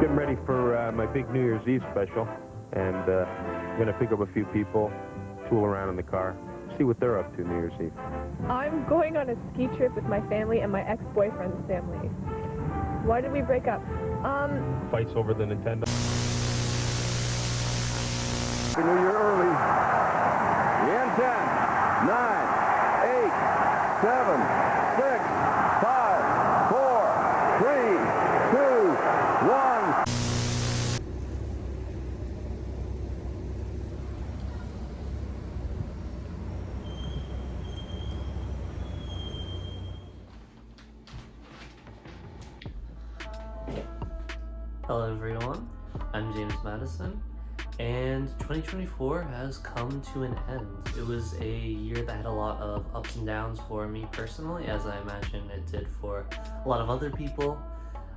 Getting ready for my big New Year's Eve special, and I'm going to pick up a few people, tool around in the car, see what they're up to New Year's Eve. I'm going on a ski trip with my family and my ex-boyfriend's family. Why did we break up? Fights over the Nintendo. Happy New Year early. In 10, 9, 8, 7, 6, 5, 4, 3, 2, 1. Hello everyone, I'm James Matteson, and 2024 has come to an end. It was a year that had a lot of ups and downs for me personally, as I imagine it did for a lot of other people.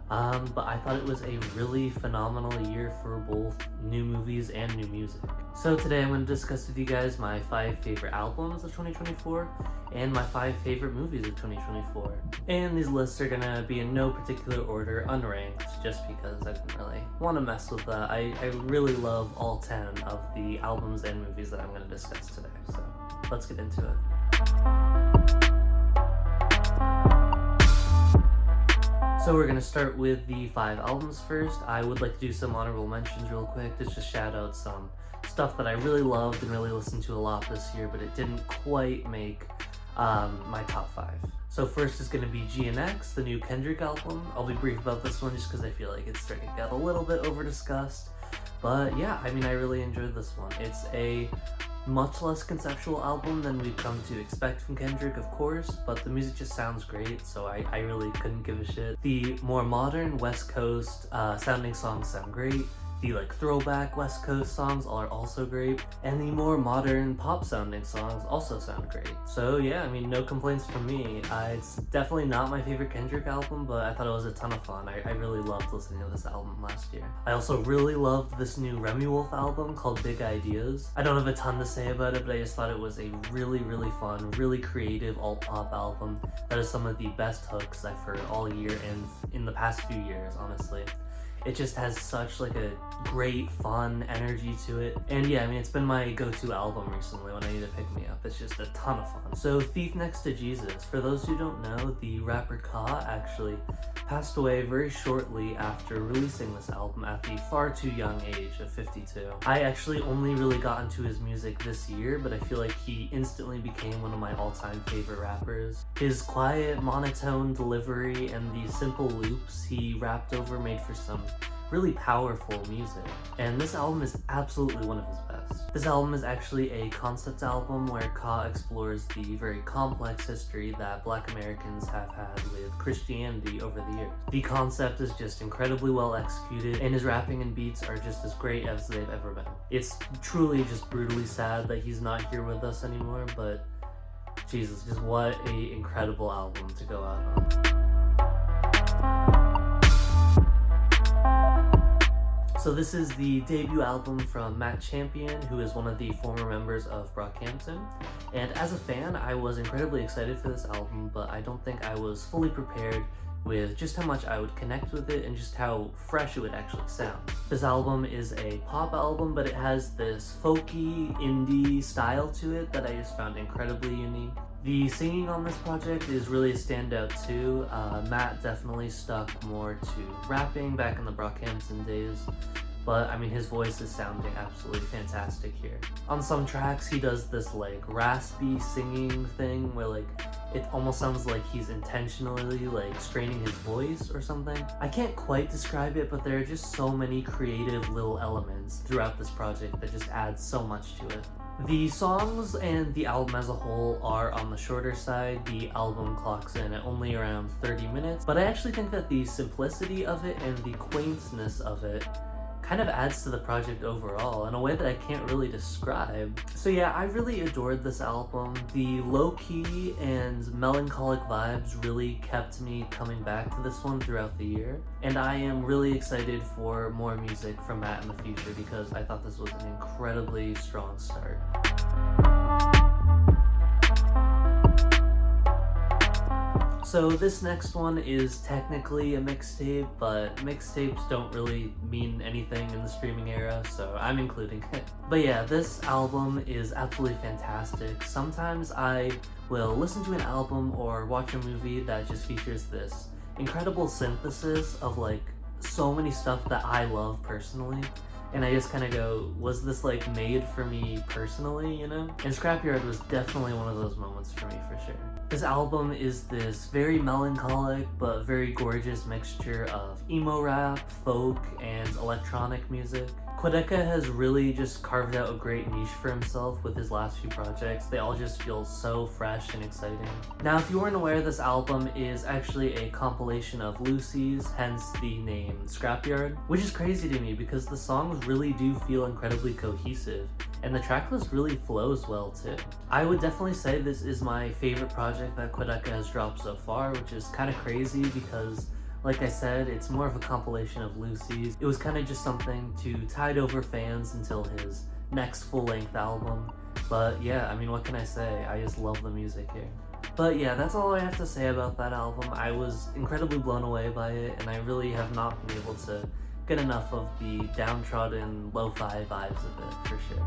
But I thought it was a really phenomenal year for both new movies and new music. So today I'm going to discuss with you guys my 5 favorite albums of 2024 and my 5 favorite movies of 2024. And these lists are going to be in no particular order, unranked, just because I didn't really want to mess with that. I really love all 10 of the albums and movies that I'm going to discuss today. So let's get into it. So we're going to start with the 5 albums first. I would like to do some honorable mentions real quick to just shout out some stuff that I really loved and really listened to a lot this year, but it didn't quite make my top 5. So first is going to be GNX, the new Kendrick album. I'll be brief about this one just because I feel like it's starting to get a little bit over-discussed. But yeah, I mean, I really enjoyed this one. It's a much less conceptual album than we've come to expect from Kendrick, of course, but the music just sounds great, so I really couldn't give a shit. The more modern West Coast sounding songs sound great. The throwback West Coast songs are also great, and the more modern pop sounding songs also sound great. So yeah, I mean, no complaints from me. It's definitely not my favorite Kendrick album, but I thought it was a ton of fun. I really loved listening to this album last year. I also really loved this new Remy Wolf album called Big Ideas. I don't have a ton to say about it, but I just thought it was a really, really fun, really creative alt-pop album that has some of the best hooks I've heard all year and in the past few years, honestly. It just has such a great, fun energy to it. And yeah, I mean, it's been my go-to album recently when I need to pick me up. It's just a ton of fun. So Thief Next to Jesus. For those who don't know, the rapper Ka actually passed away very shortly after releasing this album at the far too young age of 52. I actually only really got into his music this year, but I feel like he instantly became one of my all-time favorite rappers. His quiet, monotone delivery and the simple loops he rapped over made for some really powerful music, and this album is absolutely one of his best. This album is actually a concept album where Ka explores the very complex history that Black Americans have had with Christianity over the years. The concept is just incredibly well executed, and his rapping and beats are just as great as they've ever been. It's truly just brutally sad that he's not here with us anymore, but Jesus, just what an incredible album to go out on. So this is the debut album from Matt Champion, who is one of the former members of Brockhampton. And as a fan, I was incredibly excited for this album, but I don't think I was fully prepared with just how much I would connect with it and just how fresh it would actually sound. This album is a pop album, but it has this folky, indie style to it that I just found incredibly unique. The singing on this project is really a standout too. Matt definitely stuck more to rapping back in the Brockhampton days, but I mean, his voice is sounding absolutely fantastic here. On some tracks, he does this raspy singing thing where it almost sounds like he's intentionally straining his voice or something. I can't quite describe it, but there are just so many creative little elements throughout this project that just add so much to it. The songs and the album as a whole are on the shorter side. The album clocks in at only around 30 minutes, but I actually think that the simplicity of it and the quaintness of it kind of adds to the project overall in a way that I can't really describe. So yeah, I really adored this album. The low-key and melancholic vibes really kept me coming back to this one throughout the year, and I am really excited for more music from Matt in the future because I thought this was an incredibly strong start. So this next one is technically a mixtape, but mixtapes don't really mean anything in the streaming era, so I'm including it. But yeah, this album is absolutely fantastic. Sometimes I will listen to an album or watch a movie that just features this incredible synthesis of like so many stuff that I love personally. And I just kind of go, was this like made for me personally, you know? And Scrapyard was definitely one of those moments for me, for sure. This album is this very melancholic but very gorgeous mixture of emo rap, folk, and electronic music. Quedeca has really just carved out a great niche for himself with his last few projects. They all just feel so fresh and exciting. Now, if you weren't aware, this album is actually a compilation of Lucy's, hence the name Scrapyard, which is crazy to me because the songs really do feel incredibly cohesive, and the tracklist really flows well too. I would definitely say this is my favorite project that Quedeca has dropped so far, which is kind of crazy because, like I said, it's more of a compilation of Lucy's. It was kind of just something to tide over fans until his next full-length album. But yeah, I mean, what can I say? I just love the music here. But yeah, that's all I have to say about that album. I was incredibly blown away by it, and I really have not been able to get enough of the downtrodden lo-fi vibes of it, for sure.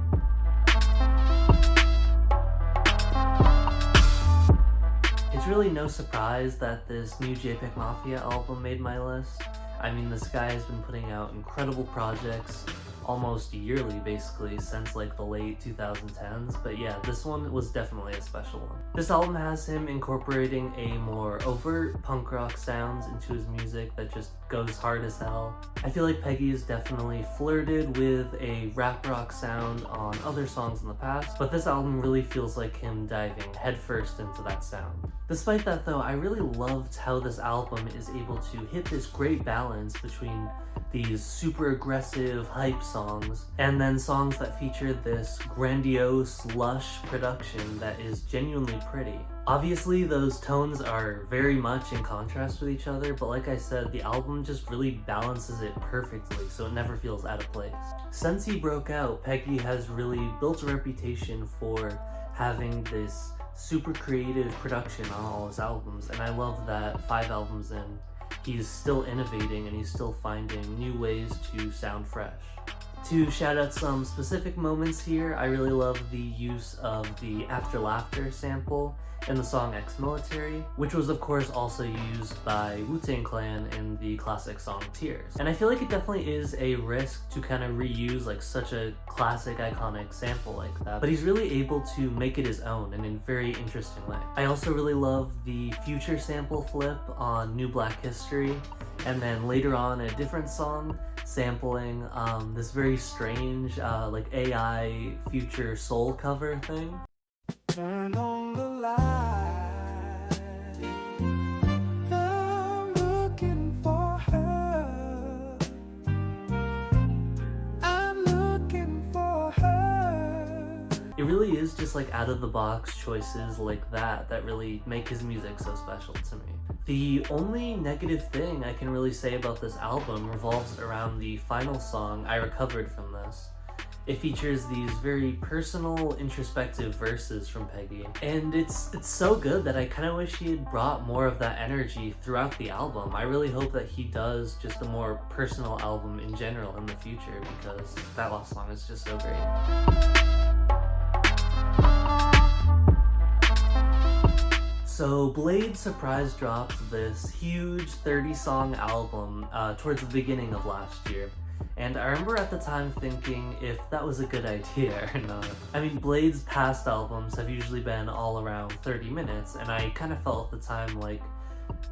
It's really no surprise that this new JPEG Mafia album made my list. I mean, this guy has been putting out incredible projects almost yearly, basically, since like the late 2010s, but yeah, this one was definitely a special one. This album has him incorporating a more overt punk rock sounds into his music that just goes hard as hell. I feel like Peggy has definitely flirted with a rap rock sound on other songs in the past, but this album really feels like him diving headfirst into that sound. Despite that though, I really loved how this album is able to hit this great balance between these super aggressive hype songs and then songs that feature this grandiose, lush production that is genuinely pretty. Obviously, those tones are very much in contrast with each other, but like I said, the album just really balances it perfectly, so it never feels out of place. Since he broke out, Peggy has really built a reputation for having this super creative production on all his albums, and I love that 5 albums in, he's still innovating and he's still finding new ways to sound fresh. To shout out some specific moments here, I really love the use of the After Laughter sample in the song Ex-Military, which was of course also used by Wu-Tang Clan in the classic song Tears. And I feel like it definitely is a risk to kind of reuse like such a classic iconic sample like that, but he's really able to make it his own in a very interesting way. I also really love the Future sample flip on New Black History, and then later on a different song sampling this very strange like AI Future soul cover thing. Turn on the light. I'm looking for her. I'm looking for her. It really is just like out of the box choices like that that really make his music so special to me. The only negative thing I can really say about this album revolves around the final song, I Recovered From This. It features these very personal, introspective verses from Peggy, and it's so good that I kind of wish he had brought more of that energy throughout the album. I really hope that he does just a more personal album in general in the future, because that last song is just so great. So Blade surprise dropped this huge 30-song album towards the beginning of last year. And I remember at the time thinking if that was a good idea or not. I mean, Blade's past albums have usually been all around 30 minutes, and I kind of felt at the time like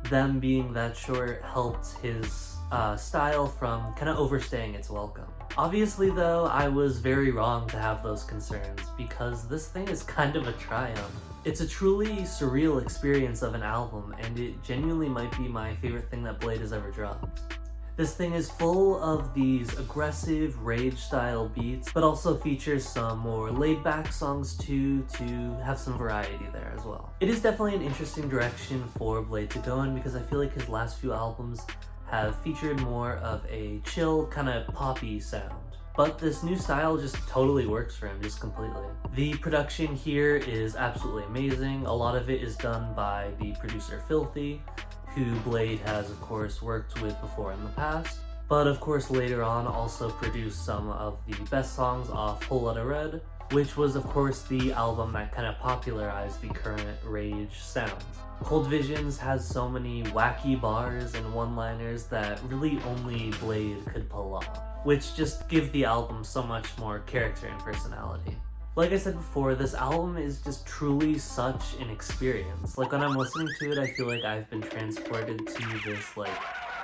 them being that short helped his style from kind of overstaying its welcome. Obviously though, I was very wrong to have those concerns, because this thing is kind of a triumph. It's a truly surreal experience of an album, and it genuinely might be my favorite thing that Blade has ever dropped. This thing is full of these aggressive rage-style beats, but also features some more laid-back songs too, to have some variety there as well. It is definitely an interesting direction for Blade to go in, because I feel like his last few albums have featured more of a chill, kind of poppy sound. but this new style just totally works for him, just completely. The production here is absolutely amazing. A lot of it is done by the producer Filthy, who Blade has of course worked with before in the past, but of course later on also produced some of the best songs off Whole Lotta Red, which was of course the album that kind of popularized the current rage sound. Cold Visions has so many wacky bars and one-liners that really only Blade could pull off, which just give the album so much more character and personality. Like I said before, this album is just truly such an experience. Like when I'm listening to it, I feel like I've been transported to this like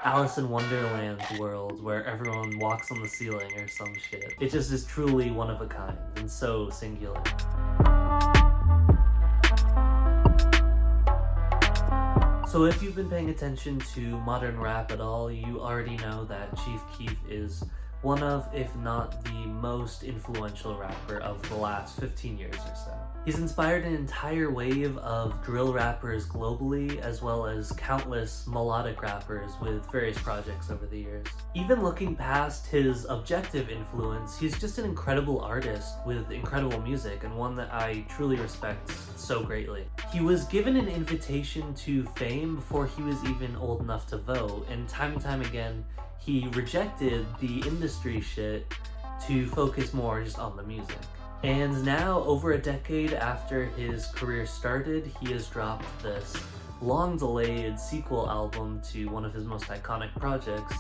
Alice in Wonderland world where everyone walks on the ceiling or some shit. It just is truly one of a kind and so singular. So if you've been paying attention to modern rap at all, you already know that Chief Keef is one of, if not the most influential rapper of the last 15 years or so. He's inspired an entire wave of drill rappers globally, as well as countless melodic rappers with various projects over the years. Even looking past his objective influence, he's just an incredible artist with incredible music, and one that I truly respect so greatly. He was given an invitation to fame before he was even old enough to vote, and time again, he rejected the industry shit to focus more just on the music. And now, over a decade after his career started, he has dropped this long-delayed sequel album to one of his most iconic projects,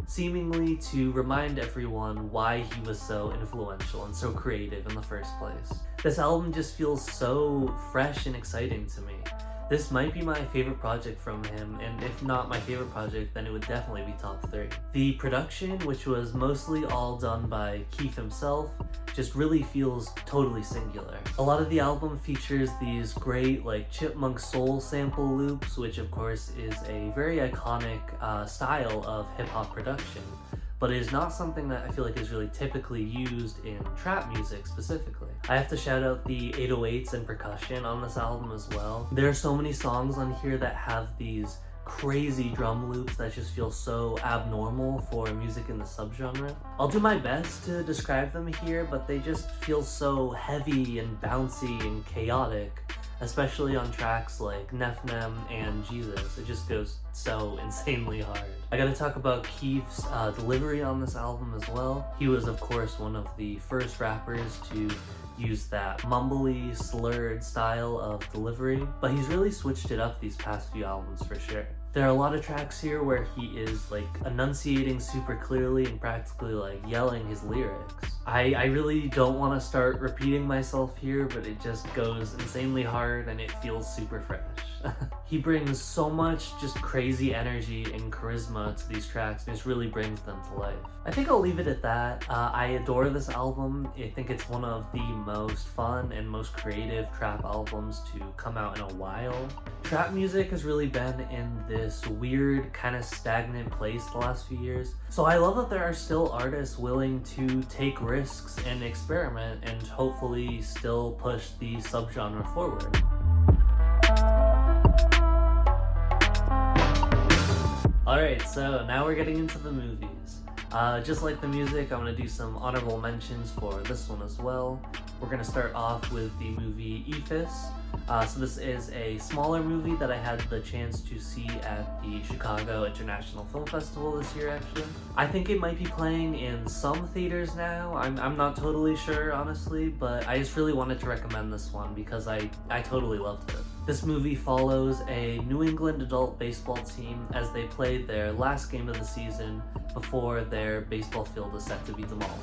seemingly to remind everyone why he was so influential and so creative in the first place. This album just feels so fresh and exciting to me. This might be my favorite project from him, and if not my favorite project, then it would definitely be top 3. The production, which was mostly all done by Keef himself, just really feels totally singular. A lot of the album features these great like chipmunk soul sample loops, which of course is a very iconic style of hip-hop production, but it is not something that I feel like is really typically used in trap music specifically. I have to shout out the 808s and percussion on this album as well. There are so many songs on here that have these crazy drum loops that just feel so abnormal for music in the subgenre. I'll do my best to describe them here, but they just feel so heavy and bouncy and chaotic, especially on tracks like Nefnem and Jesus. It just goes so insanely hard. I gotta talk about Keef's delivery on this album as well. He was of course one of the first rappers to use that mumbly, slurred style of delivery, but he's really switched it up these past few albums for sure. There are a lot of tracks here where he is like enunciating super clearly and practically like yelling his lyrics. I really don't want to start repeating myself here, but it just goes insanely hard and it feels super fresh. He brings so much just crazy energy and charisma to these tracks, and just really brings them to life. I think I'll leave it at that. I adore this album. I think it's one of the most fun and most creative trap albums to come out in a while. Trap music has really been in this weird, kind of stagnant place the last few years. So I love that there are still artists willing to take risks and experiment and hopefully still push the subgenre forward. Alright, so now we're getting into the movies. Just like the music, I'm going to do some honorable mentions for this one as well. We're going to start off with the movie Ephus. So this is a smaller movie that I had the chance to see at the Chicago International Film Festival this year, actually. I think it might be playing in some theaters now. I'm not totally sure, honestly, but I just really wanted to recommend this one because I totally loved it. This movie follows a New England adult baseball team as they played their last game of the season before their baseball field is set to be demolished.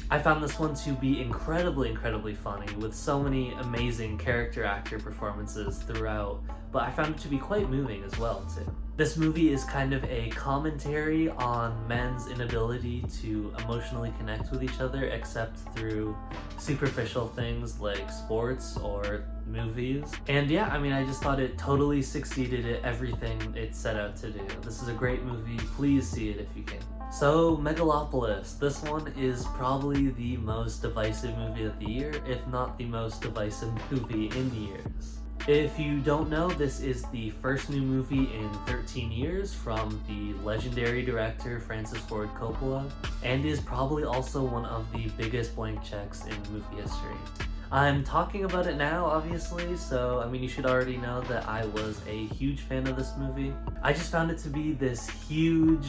I found this one to be incredibly funny, with so many amazing actor performances throughout, but I found it to be quite moving as well too. This movie is kind of a commentary on men's inability to emotionally connect with each other except through superficial things like sports or movies. And yeah, I mean, I just thought it totally succeeded at everything it set out to do. This is a great movie. Please see it if you can. So, Megalopolis. This one is probably the most divisive movie of the year, if not the most divisive movie in years. If you don't know, this is the first new movie in 13 years from the legendary director Francis Ford Coppola, and is probably also one of the biggest blank checks in movie history. I'm talking about it now, obviously, so I mean, you should already know that I was a huge fan of this movie. I just found it to be this huge,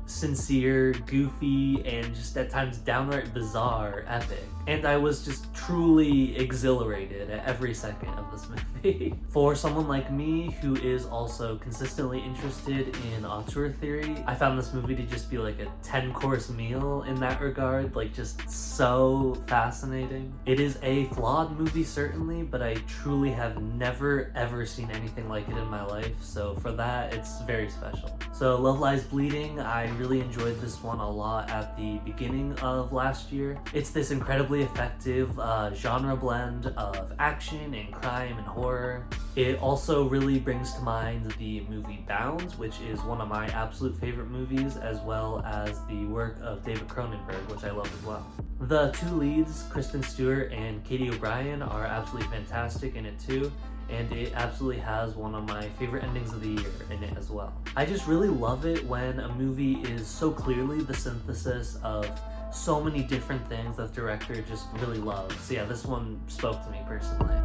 sincere, goofy, and just at times downright bizarre epic. And I was just truly exhilarated at every second of this movie. For someone like me who is also consistently interested in auteur theory, I found this movie to just be like a 10-course meal in that regard, like just so fascinating. It is a flawed movie certainly, but I truly have never ever seen anything like it in my life, so for that it's very special. So Love Lies Bleeding, I really enjoyed this one a lot at the beginning of last year. It's this incredibly effective genre blend of action and crime and horror. It also really brings to mind the movie Bound, which is one of my absolute favorite movies, as well as the work of David Cronenberg, which I love as well. The two leads, Kristen Stewart and Katie O'Brien, are absolutely fantastic in it too, and it absolutely has one of my favorite endings of the year in it as well. I just really love it when a movie is so clearly the synthesis of so many different things that the director just really loves. So yeah, this one spoke to me personally.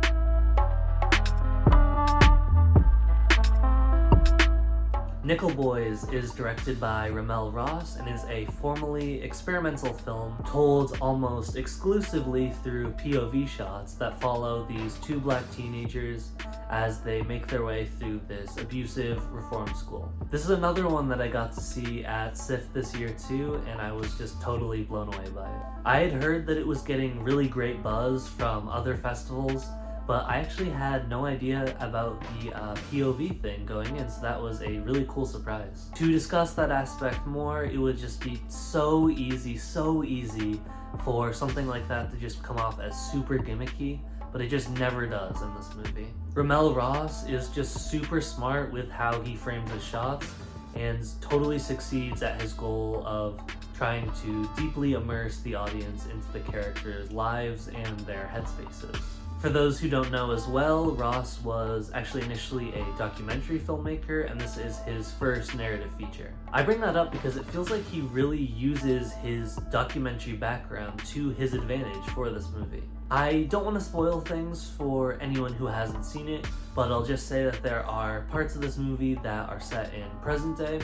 Nickel Boys is directed by Ramel Ross and is a formally experimental film told almost exclusively through POV shots that follow these two black teenagers as they make their way through this abusive reform school. This is another one that I got to see at SIFT this year too, and I was just totally blown away by it. I had heard that it was getting really great buzz from other festivals, but I actually had no idea about the POV thing going in, so that was a really cool surprise. To discuss that aspect more, it would just be so easy for something like that to just come off as super gimmicky, but it just never does in this movie. Ramel Ross is just super smart with how he frames his shots, and totally succeeds at his goal of trying to deeply immerse the audience into the characters' lives and their headspaces. For those who don't know as well, Ross was actually initially a documentary filmmaker, and this is his first narrative feature. I bring that up because it feels like he really uses his documentary background to his advantage for this movie. I don't want to spoil things for anyone who hasn't seen it, but I'll just say that there are parts of this movie that are set in present day,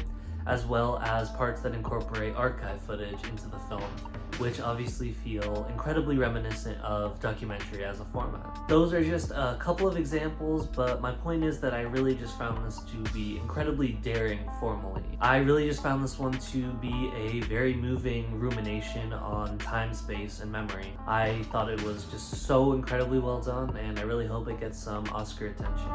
as well as parts that incorporate archive footage into the film, which obviously feel incredibly reminiscent of documentary as a format. Those are just a couple of examples, but my point is that I really just found this to be incredibly daring formally. I really just found this one to be a very moving rumination on time, space, and memory. I thought it was just so incredibly well done, and I really hope it gets some Oscar attention.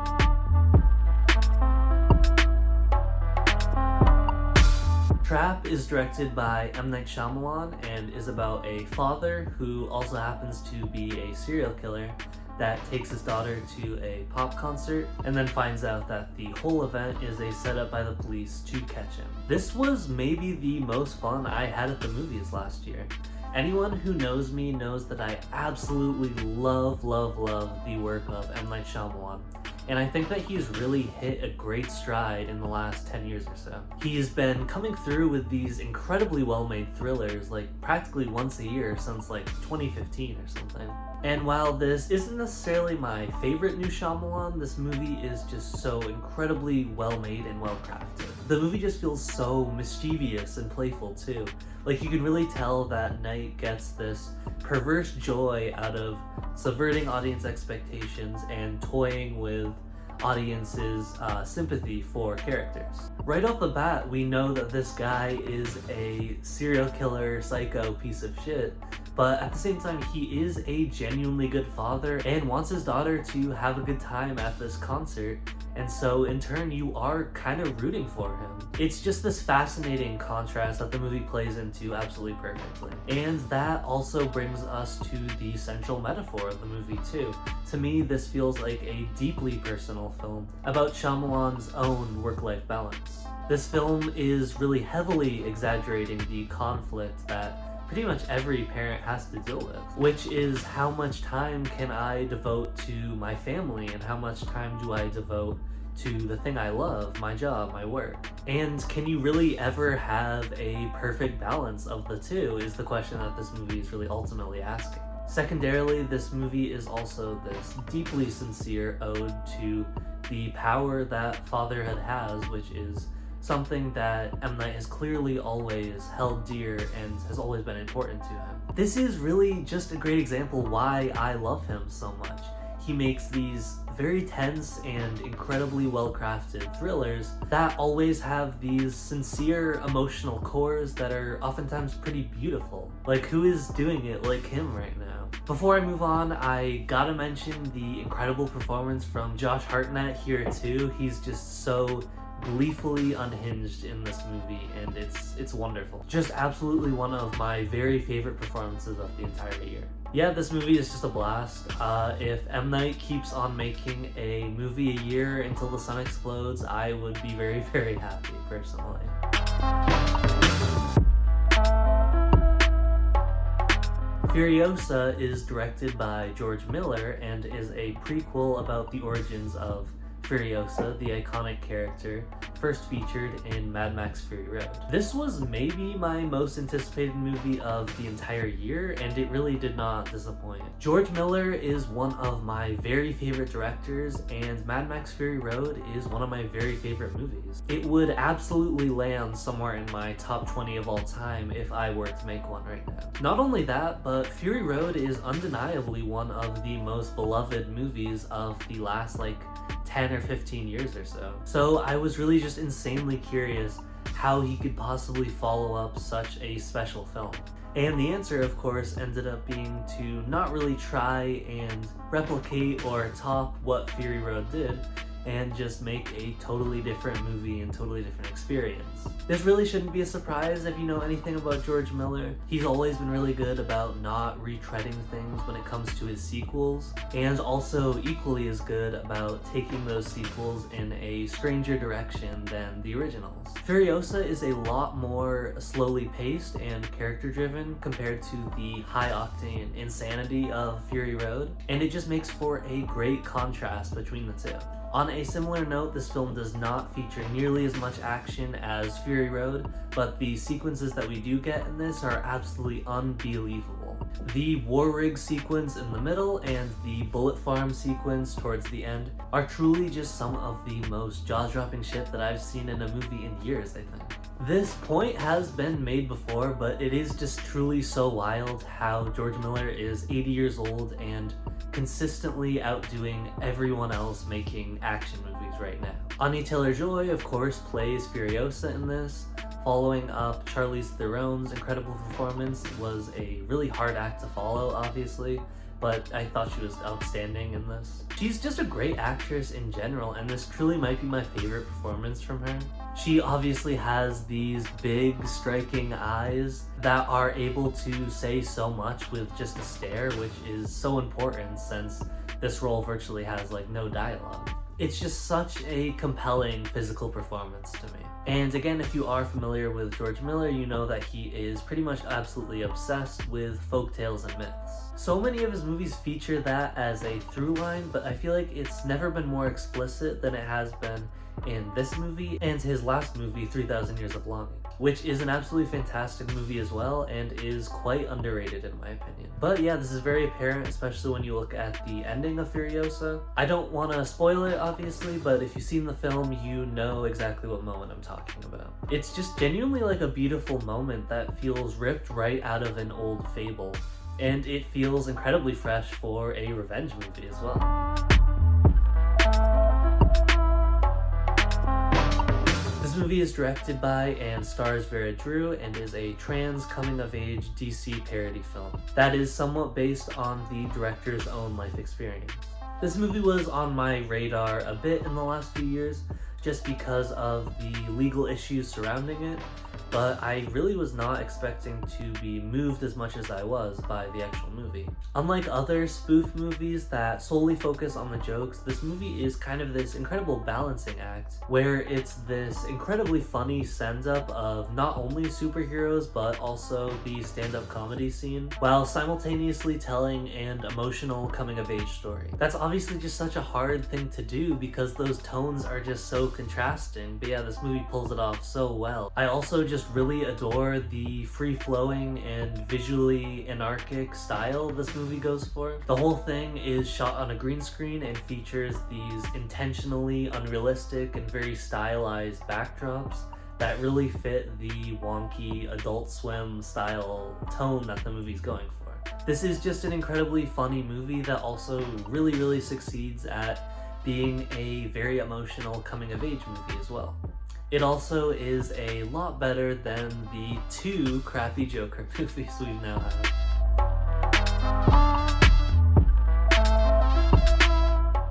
Trap is directed by M. Night Shyamalan and is about a father who also happens to be a serial killer that takes his daughter to a pop concert and then finds out that the whole event is a setup by the police to catch him. This was maybe the most fun I had at the movies last year. Anyone who knows me knows that I absolutely love the work of M. Night Shyamalan. And I think that he's really hit a great stride in the last 10 years or so. He's been coming through with these incredibly well-made thrillers like practically once a year since like 2015 or something. And while this isn't necessarily my favorite new Shyamalan, this movie is just so incredibly well-made and well-crafted. The movie just feels so mischievous and playful too. Like you can really tell that Night gets this perverse joy out of subverting audience expectations and toying with audiences' sympathy for characters. Right off the bat, we know that this guy is a serial killer, psycho piece of shit, but at the same time, he is a genuinely good father and wants his daughter to have a good time at this concert, and so in turn, you are kind of rooting for him. It's just this fascinating contrast that the movie plays into absolutely perfectly. And that also brings us to the central metaphor of the movie too. To me, this feels like a deeply personal film about Shyamalan's own work-life balance. This film is really heavily exaggerating the conflict that pretty much every parent has to deal with, which is how much time can I devote to my family and how much time do I devote to the thing I love, my job, my work. And can you really ever have a perfect balance of the two is the question that this movie is really ultimately asking. Secondarily, this movie is also this deeply sincere ode to the power that fatherhood has, which is something that M. Night has clearly always held dear and has always been important to him. This is really just a great example why I love him so much. He makes these very tense and incredibly well-crafted thrillers that always have these sincere emotional cores that are oftentimes pretty beautiful. Like, who is doing it like him right now? Before I move on, I gotta mention the incredible performance from Josh Hartnett here too. He's just so gleefully unhinged in this movie, and it's wonderful. Just absolutely one of my very favorite performances of the entire year. Yeah, this movie is just a blast. If M. Night keeps on making a movie a year until the sun explodes, I would be very, very happy, personally. Furiosa is directed by George Miller and is a prequel about the origins of Furiosa, the iconic character, first featured in Mad Max Fury Road. This was maybe my most anticipated movie of the entire year, and it really did not disappoint. George Miller is one of my very favorite directors, and Mad Max Fury Road is one of my very favorite movies. It would absolutely land somewhere in my top 20 of all time if I were to make one right now. Not only that, but Fury Road is undeniably one of the most beloved movies of the last 10 or 15 years or so. So I was really just insanely curious how he could possibly follow up such a special film. And the answer, of course, ended up being to not really try and replicate or top what Fury Road did, and just make a totally different movie and totally different experience. This really shouldn't be a surprise if you know anything about George Miller. He's always been really good about not retreading things when it comes to his sequels, and also equally as good about taking those sequels in a stranger direction than the originals. Furiosa is a lot more slowly paced and character driven compared to the high octane insanity of Fury Road, and it just makes for a great contrast between the two. On a similar note, this film does not feature nearly as much action as Fury Road, but the sequences that we do get in this are absolutely unbelievable. The war rig sequence in the middle and the bullet farm sequence towards the end are truly just some of the most jaw-dropping shit that I've seen in a movie in years, I think. This point has been made before, but it is just truly so wild how George Miller is 80 years old and consistently outdoing everyone else making action movies right now. Anya Taylor-Joy, of course, plays Furiosa in this. Following up Charlize Theron's incredible performance was a really hard act to follow, obviously, but I thought she was outstanding in this. She's just a great actress in general, and this truly might be my favorite performance from her. She obviously has these big, striking eyes that are able to say so much with just a stare, which is so important since this role virtually has no dialogue. It's just such a compelling physical performance to me. And again, if you are familiar with George Miller, you know that he is pretty much absolutely obsessed with folktales and myths. So many of his movies feature that as a through line, but I feel like it's never been more explicit than it has been in this movie and his last movie, 3,000 Years of Longing, which is an absolutely fantastic movie as well and is quite underrated in my opinion. But yeah, this is very apparent, especially when you look at the ending of Furiosa. I don't want to spoil it, obviously, but if you've seen the film, you know exactly what moment I'm talking about. It's just genuinely a beautiful moment that feels ripped right out of an old fable, and it feels incredibly fresh for a revenge movie as well. This movie is directed by and stars Vera Drew and is a trans coming-of-age DC parody film that is somewhat based on the director's own life experience. This movie was on my radar a bit in the last few years just because of the legal issues surrounding it, but I really was not expecting to be moved as much as I was by the actual movie. Unlike other spoof movies that solely focus on the jokes, this movie is kind of this incredible balancing act where it's this incredibly funny send-up of not only superheroes but also the stand-up comedy scene, while simultaneously telling an emotional coming-of-age story. That's obviously just such a hard thing to do because those tones are just so contrasting, but yeah, this movie pulls it off so well. I also just really adore the free-flowing and visually anarchic style this movie goes for. The whole thing is shot on a green screen and features these intentionally unrealistic and very stylized backdrops that really fit the wonky Adult Swim style tone that the movie's going for. This is just an incredibly funny movie that also really succeeds at being a very emotional coming-of-age movie as well. It also is a lot better than the 2 crappy Joker movies we've now had.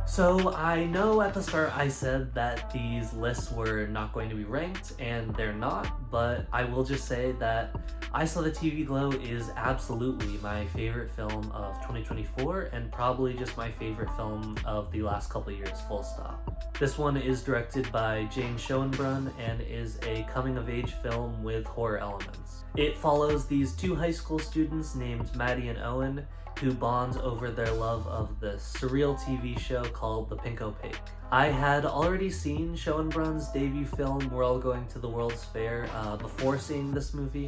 So I know at the start I said that these lists were not going to be ranked, and they're not, but I will just say that I Saw the TV Glow is absolutely my favorite film of 2024 and probably just my favorite film of the last couple of years, full stop. This one is directed by Jane Schoenbrunn and is a coming-of-age film with horror elements. It follows these 2 high school students named Maddie and Owen who bond over their love of this surreal TV show called The Pink Opaque. I had already seen Schoenbrunn's debut film, We're All Going to the World's Fair, before seeing this movie,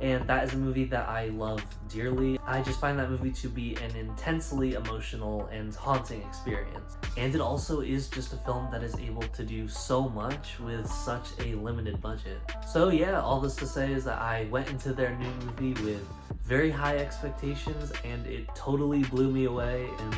and that is a movie that I love dearly. I just find that movie to be an intensely emotional and haunting experience. And it also is just a film that is able to do so much with such a limited budget. So yeah, all this to say is that I went into their new movie with very high expectations, and it totally blew me away and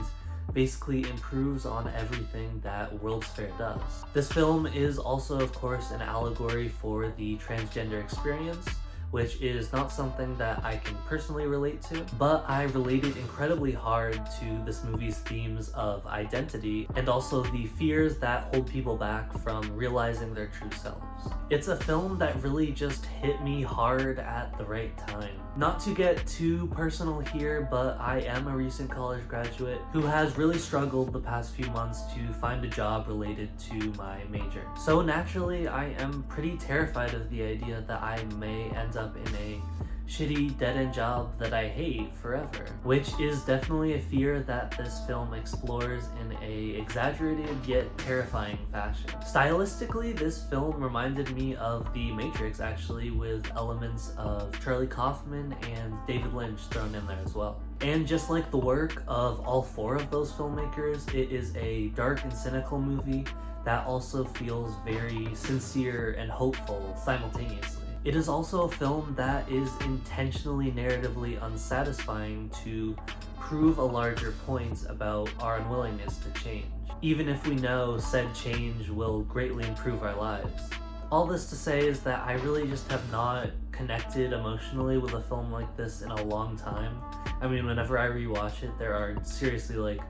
basically improves on everything that World's Fair does. This film is also, of course, an allegory for the transgender experience, which is not something that I can personally relate to, but I related incredibly hard to this movie's themes of identity and also the fears that hold people back from realizing their true selves. It's a film that really just hit me hard at the right time. Not to get too personal here, but I am a recent college graduate who has really struggled the past few months to find a job related to my major. So naturally, I am pretty terrified of the idea that I may end up in a shitty dead-end job that I hate forever, which is definitely a fear that this film explores in a exaggerated yet terrifying fashion. Stylistically, this film reminded me of The Matrix actually, with elements of Charlie Kaufman and David Lynch thrown in there as well. And just like the work of all 4 of those filmmakers, it is a dark and cynical movie that also feels very sincere and hopeful simultaneously. It is also a film that is intentionally narratively unsatisfying to prove a larger point about our unwillingness to change, even if we know said change will greatly improve our lives. All this to say is that I really just have not connected emotionally with a film like this in a long time. I mean, whenever I rewatch it, there are seriously like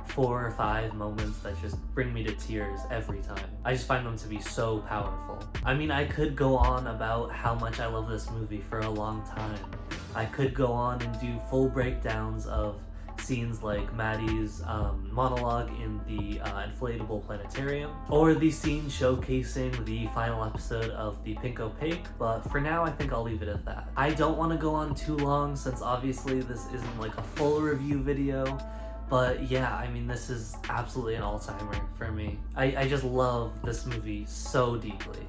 4 or 5 moments that just bring me to tears every time. I just find them to be so powerful. I mean, I could go on about how much I love this movie for a long time. I could go on and do full breakdowns of scenes like Maddie's monologue in the inflatable planetarium, or the scene showcasing the final episode of The Pink Opaque, but for now I think I'll leave it at that. I don't want to go on too long since obviously this isn't like a full review video, but yeah, I mean, this is absolutely an all-timer for me. I just love this movie so deeply.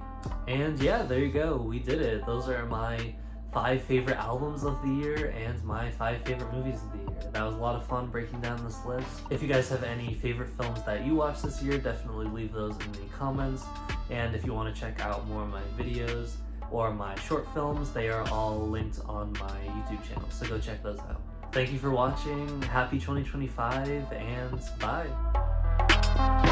And yeah, there you go, we did it. Those are my 5 favorite albums of the year and my 5 favorite movies of the year. That was a lot of fun breaking down this list. If you guys have any favorite films that you watched this year, definitely leave those in the comments. And if you want to check out more of my videos or my short films, they are all linked on my YouTube channel, so go check those out. Thank you for watching, happy 2025, and bye!